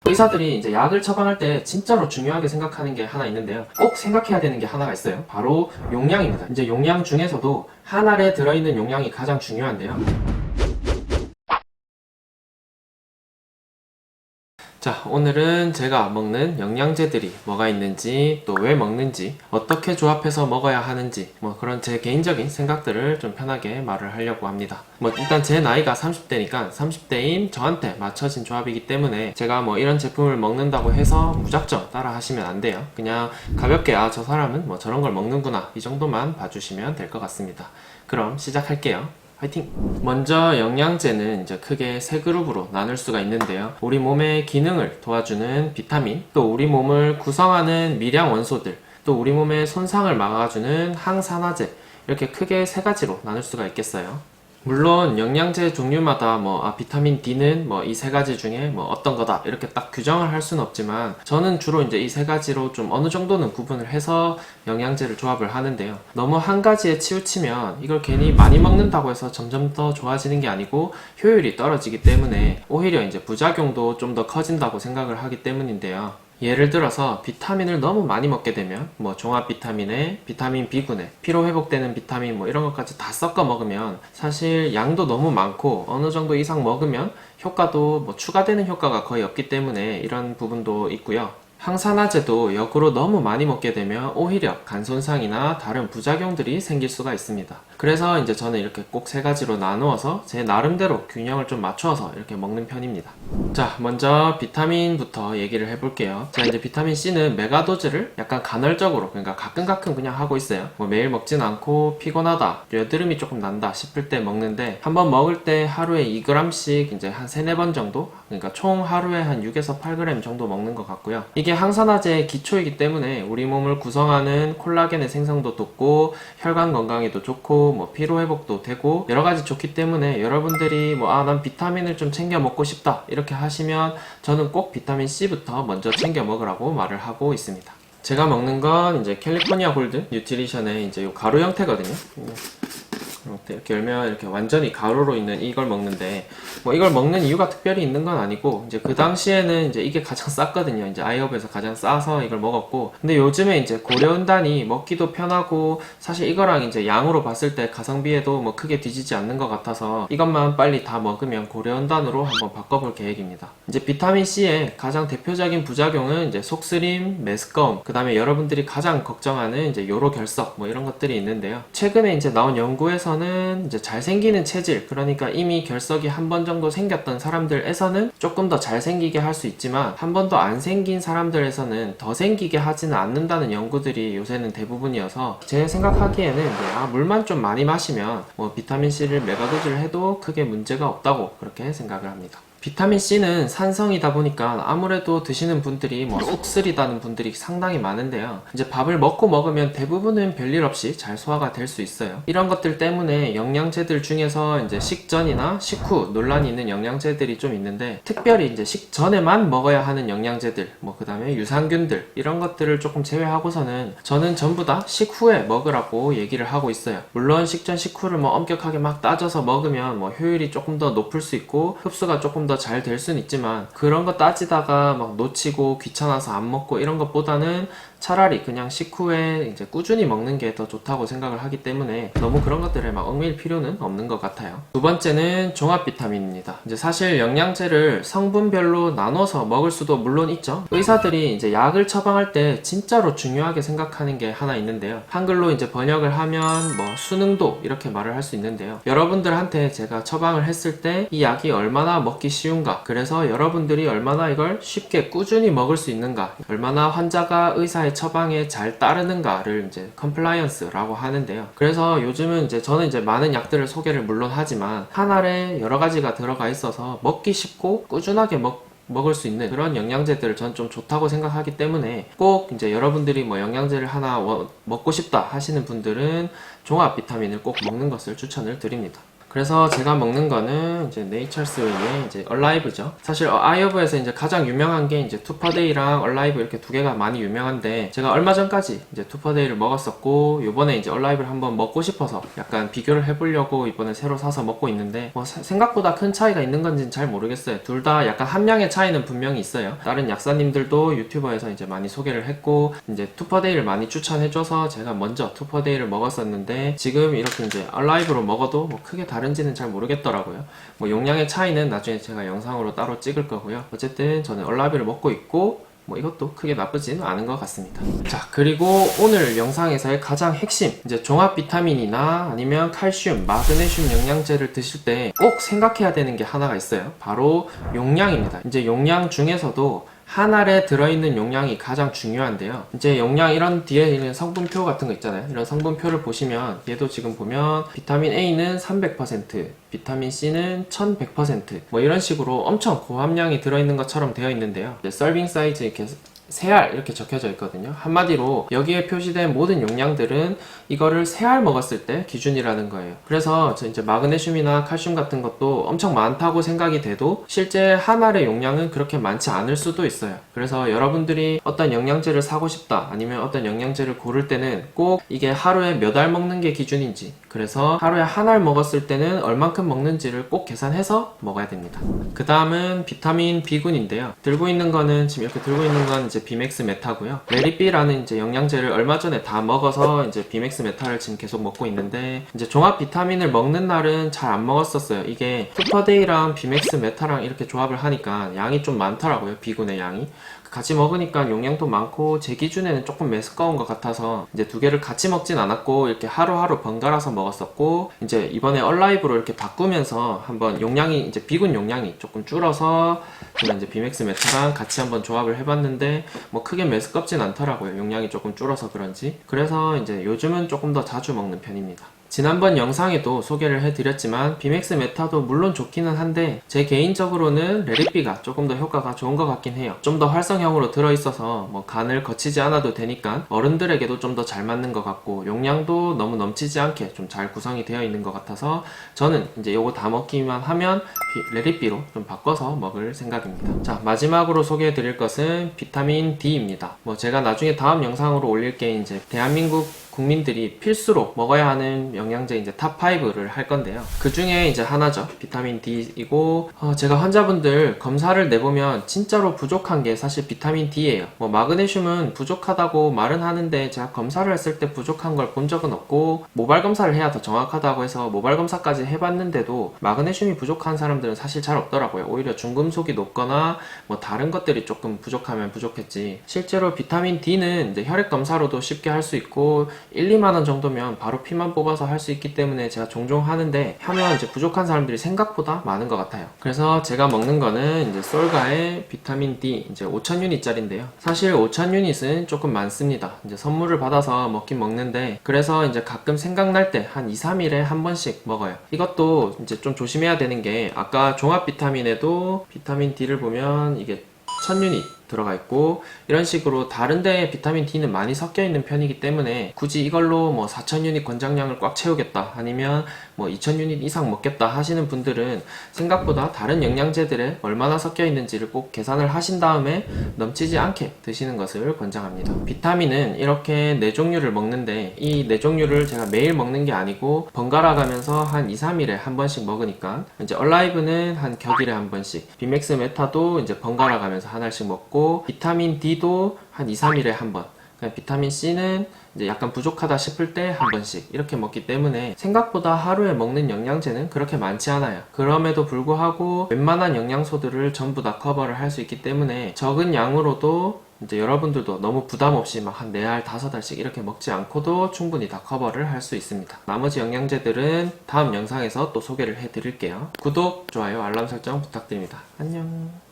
의사들이 이제 약을 처방할 때 진짜로 중요하게 생각하는 게 하나 있는데요. 꼭 생각해야 되는 게 하나가 있어요. 바로 용량입니다. 이제 용량 중에서도 한 알에 들어있는 용량이 가장 중요한데요. 자, 오늘은 제가 먹는 영양제들이 뭐가 있는지, 또 왜 먹는지, 어떻게 조합해서 먹어야 하는지, 뭐 그런 제 개인적인 생각들을 좀 편하게 말을 하려고 합니다. 뭐 일단 제 나이가 30대니까 30대인 저한테 맞춰진 조합이기 때문에 제가 뭐 이런 제품을 먹는다고 해서 무작정 따라 하시면 안 돼요. 그냥 가볍게 아, 저 사람은 뭐 저런 걸 먹는구나, 이 정도만 봐주시면 될 것 같습니다. 그럼 시작할게요. 화이팅! 먼저 영양제는 이제 크게 세 그룹으로 나눌 수가 있는데요. 우리 몸의 기능을 도와주는 비타민, 또 우리 몸을 구성하는 미량 원소들, 또 우리 몸의 손상을 막아주는 항산화제, 이렇게 크게 세 가지로 나눌 수가 있겠어요. 물론 영양제 종류마다 비타민 D는 이 세 가지 중에 어떤 거다 이렇게 딱 규정을 할 수는 없지만, 저는 주로 이제 이 세 가지로 좀 어느 정도는 구분을 해서 영양제를 조합을 하는데요. 너무 한 가지에 치우치면 이걸 괜히 많이 먹는다고 해서 점점 더 좋아지는 게 아니고 효율이 떨어지기 때문에 오히려 이제 부작용도 좀 더 커진다고 생각을 하기 때문인데요. 예를 들어서 비타민을 너무 많이 먹게 되면 종합 비타민에 비타민 B군에 피로 회복되는 비타민 이런 것까지 다 섞어 먹으면 사실 양도 너무 많고 어느 정도 이상 먹으면 효과도 추가되는 효과가 거의 없기 때문에 이런 부분도 있고요. 항산화제도 역으로 너무 많이 먹게 되면 오히려 간 손상이나 다른 부작용들이 생길 수가 있습니다. 그래서 이제 저는 이렇게 꼭 세 가지로 나누어서 제 나름대로 균형을 좀 맞춰서 이렇게 먹는 편입니다. 자, 먼저 비타민부터 얘기를 해볼게요. 자, 이제 비타민 C는 메가도즈를 약간 간헐적으로, 그러니까 가끔 그냥 하고 있어요. 매일 먹진 않고 피곤하다, 여드름이 조금 난다 싶을 때 먹는데, 한번 먹을 때 하루에 2g씩 이제 한 3-4번 정도, 그러니까 총 하루에 한 6에서 8g 정도 먹는 것 같고요. 이게 항산화제의 기초이기 때문에 우리 몸을 구성하는 콜라겐의 생성도 돕고 혈관 건강에도 좋고 피로 회복도 되고 여러 가지 좋기 때문에, 여러분들이 난 비타민을 좀 챙겨 먹고 싶다 이렇게 하시면 저는 꼭 비타민 C부터 먼저 챙겨 먹으라고 말을 하고 있습니다. 제가 먹는 건 이제 캘리포니아 골드 뉴트리션의 이제 요 가루 형태거든요. 이렇게 열면 이렇게 완전히 가루로 있는 이걸 먹는데, 이걸 먹는 이유가 특별히 있는 건 아니고, 이제 그 당시에는 이제 이게 가장 쌌거든요. 이제 아이업에서 가장 싸서 이걸 먹었고, 근데 요즘에 이제 고려은단이 먹기도 편하고, 사실 이거랑 이제 양으로 봤을 때 가성비에도 크게 뒤지지 않는 것 같아서 이것만 빨리 다 먹으면 고려은단으로 한번 바꿔볼 계획입니다. 이제 비타민 C의 가장 대표적인 부작용은 이제 속쓰림, 메스꺼움, 그 다음에 여러분들이 가장 걱정하는 이제 요로 결석 이런 것들이 있는데요. 최근에 이제 나온 연구에서 이제 잘생기는 체질, 그러니까 이미 결석이 한 번 정도 생겼던 사람들에서는 조금 더 잘생기게 할 수 있지만, 한 번도 안 생긴 사람들에서는 더 생기게 하지는 않는다는 연구들이 요새는 대부분이어서, 제 생각하기에는 물만 좀 많이 마시면 비타민C를 메가도즈를 해도 크게 문제가 없다고 그렇게 생각을 합니다. 비타민C는 산성이다 보니까 아무래도 드시는 분들이 속쓰리다는 분들이 상당히 많은데요. 이제 밥을 먹으면 대부분은 별일 없이 잘 소화가 될 수 있어요. 이런 것들 때문에 영양제들 중에서 이제 식전이나 식후 논란이 있는 영양제들이 좀 있는데, 특별히 이제 식전에만 먹어야 하는 영양제들, 그 다음에 유산균들, 이런 것들을 조금 제외하고서는 저는 전부 다 식후에 먹으라고 얘기를 하고 있어요. 물론 식전, 식후를 엄격하게 막 따져서 먹으면 효율이 조금 더 높을 수 있고 흡수가 조금 더 잘 될 수는 있지만, 그런 거 따지다가 막 놓치고 귀찮아서 안 먹고 이런 것보다는 차라리 그냥 식후에 이제 꾸준히 먹는 게 더 좋다고 생각을 하기 때문에 너무 그런 것들에 막 얽매일 필요는 없는 것 같아요. 두 번째는 종합 비타민입니다. 이제 사실 영양제를 성분별로 나눠서 먹을 수도 물론 있죠. 의사들이 이제 약을 처방할 때 진짜로 중요하게 생각하는 게 하나 있는데요. 한글로 이제 번역을 하면 수능도 이렇게 말을 할 수 있는데요. 여러분들한테 제가 처방을 했을 때 이 약이 얼마나 먹기 쉬운가, 그래서 여러분들이 얼마나 이걸 쉽게 꾸준히 먹을 수 있는가, 얼마나 환자가 의사의 처방에 잘 따르는가를 이제 컴플라이언스라고 하는데요. 그래서 요즘은 이제 저는 이제 많은 약들을 소개를 물론 하지만 한 알에 여러 가지가 들어가 있어서 먹기 쉽고 꾸준하게 먹을 수 있는 그런 영양제들을 전 좀 좋다고 생각하기 때문에, 꼭 이제 여러분들이 영양제를 하나 먹고 싶다 하시는 분들은 종합 비타민을 꼭 먹는 것을 추천을 드립니다. 그래서 제가 먹는 거는 이제 네이처스웨이의 이제 얼라이브죠. 사실 아이허브에서 이제 가장 유명한 게 이제 투퍼데이랑 얼라이브 이렇게 두 개가 많이 유명한데, 제가 얼마 전까지 이제 투퍼데이를 먹었었고 요번에 이제 얼라이브를 한번 먹고 싶어서 약간 비교를 해보려고 이번에 새로 사서 먹고 있는데, 뭐 생각보다 큰 차이가 있는 건지는 잘 모르겠어요. 둘 다 약간 함량의 차이는 분명히 있어요. 다른 약사님들도 유튜버에서 이제 많이 소개를 했고 이제 투퍼데이를 많이 추천해줘서 제가 먼저 투퍼데이를 먹었었는데, 지금 이렇게 이제 얼라이브로 먹어도 뭐 크게 다른지는 잘 모르겠더라고요. 뭐 용량의 차이는 나중에 제가 영상으로 따로 찍을 거고요. 어쨌든 저는 얼라이브를 먹고 있고 뭐 이것도 크게 나쁘지는 않은 것 같습니다. 자, 그리고 오늘 영상에서의 가장 핵심, 이제 종합 비타민이나 아니면 칼슘, 마그네슘 영양제를 드실 때 꼭 생각해야 되는 게 하나가 있어요. 바로 용량입니다. 이제 용량 중에서도 한 알에 들어있는 용량이 가장 중요한데요. 이제 용량 이런 뒤에 있는 성분표 같은 거 있잖아요. 이런 성분표를 보시면 얘도 지금 보면 비타민 A는 300%, 비타민 C는 1100%, 뭐 이런 식으로 엄청 고함량이 들어있는 것처럼 되어 있는데요. 이제 서빙 사이즈 이렇게 3알 이렇게 적혀져 있거든요. 한마디로 여기에 표시된 모든 용량들은 이거를 3알 먹었을 때 기준이라는 거예요. 그래서 이제 마그네슘이나 칼슘 같은 것도 엄청 많다고 생각이 돼도 실제 한 알의 용량은 그렇게 많지 않을 수도 있어요. 그래서 여러분들이 어떤 영양제를 사고 싶다, 아니면 어떤 영양제를 고를 때는 꼭 이게 하루에 몇 알 먹는 게 기준인지, 그래서 하루에 한 알 먹었을 때는 얼만큼 먹는지를 꼭 계산해서 먹어야 됩니다. 그 다음은 비타민 B군인데요. 들고 있는 거는 지금 이렇게 들고 있는 건 이제 비맥스 메타고요. 레리비라는 이제 영양제를 얼마 전에 다 먹어서 이제 비맥스 메타를 지금 계속 먹고 있는데, 이제 종합 비타민을 먹는 날은 잘 안 먹었었어요. 이게 투퍼데이랑 비맥스 메타랑 이렇게 조합을 하니까 양이 좀 많더라고요. B군의 양이. 같이 먹으니까 용량도 많고 제 기준에는 조금 매스꺼운 것 같아서 이제 두 개를 같이 먹진 않았고 이렇게 하루하루 번갈아서 먹었었고, 이제 이번에 얼라이브로 이렇게 바꾸면서 한번 용량이 이제 비군 용량이 조금 줄어서 제가 이제 비맥스 메타랑 같이 한번 조합을 해봤는데 뭐 크게 매스껍진 않더라고요. 용량이 조금 줄어서 그런지. 그래서 이제 요즘은 조금 더 자주 먹는 편입니다. 지난번 영상에도 소개를 해드렸지만 비맥스 메타도 물론 좋기는 한데 제 개인적으로는 레리비가 조금 더 효과가 좋은 것 같긴 해요. 좀 더 활성형으로 들어있어서 뭐 간을 거치지 않아도 되니까 어른들에게도 좀 더 잘 맞는 것 같고, 용량도 너무 넘치지 않게 좀 잘 구성이 되어 있는 것 같아서 저는 이제 요거 다 먹기만 하면 레리비로 좀 바꿔서 먹을 생각입니다. 자, 마지막으로 소개해 드릴 것은 비타민 D입니다. 뭐 제가 나중에 다음 영상으로 올릴 게 이제 대한민국 국민들이 필수로 먹어야 하는 영양제 이제 탑5를 할 건데요. 그 중에 이제 하나죠. 비타민 D이고, 제가 환자분들 검사를 내보면 진짜로 부족한 게 사실 비타민 D예요. 뭐 마그네슘은 부족하다고 말은 하는데 제가 검사를 했을 때 부족한 걸 본 적은 없고, 모발 검사를 해야 더 정확하다고 해서 모발 검사까지 해봤는데도 마그네슘이 부족한 사람들은 사실 잘 없더라고요. 오히려 중금속이 높거나 뭐 다른 것들이 조금 부족하면 부족했지, 실제로 비타민 D는 이제 혈액 검사로도 쉽게 할 수 있고 1, 2만원 정도면 바로 피만 뽑아서 할 수 있기 때문에 제가 종종 하는데, 하면 이제 부족한 사람들이 생각보다 많은 것 같아요. 그래서 제가 먹는 거는 이제 솔가의 비타민 D 이제 5000유닛짜리인데요. 사실 5000유닛은 조금 많습니다. 이제 선물을 받아서 먹긴 먹는데, 그래서 이제 가끔 생각날 때 한 2, 3일에 한 번씩 먹어요. 이것도 이제 좀 조심해야 되는 게, 아까 종합 비타민에도 비타민 D를 보면 이게 1000유닛 들어가 있고 이런 식으로 다른 데 비타민 D는 많이 섞여 있는 편이기 때문에 굳이 이걸로 뭐 4000유닛 권장량을 꽉 채우겠다, 아니면 뭐 2000유닛 이상 먹겠다 하시는 분들은 생각보다 다른 영양제들에 얼마나 섞여 있는지를 꼭 계산을 하신 다음에 넘치지 않게 드시는 것을 권장합니다. 비타민은 이렇게 4종류를 먹는데, 이 4종류를 제가 매일 먹는 게 아니고 번갈아 가면서 한 2, 3일에 한 번씩 먹으니까, 이제 얼라이브는 한 격일에 한 번씩, 비맥스 메타도 이제 번갈아 가면서 한 알씩 먹고, 비타민 D도 한 2, 3일에 한 번, 비타민 C는 이제 약간 부족하다 싶을 때 한 번씩 이렇게 먹기 때문에 생각보다 하루에 먹는 영양제는 그렇게 많지 않아요. 그럼에도 불구하고 웬만한 영양소들을 전부 다 커버를 할 수 있기 때문에 적은 양으로도 이제 여러분들도 너무 부담 없이 막 한 4알, 5알씩 이렇게 먹지 않고도 충분히 다 커버를 할 수 있습니다. 나머지 영양제들은 다음 영상에서 또 소개를 해드릴게요. 구독, 좋아요, 알람 설정 부탁드립니다. 안녕.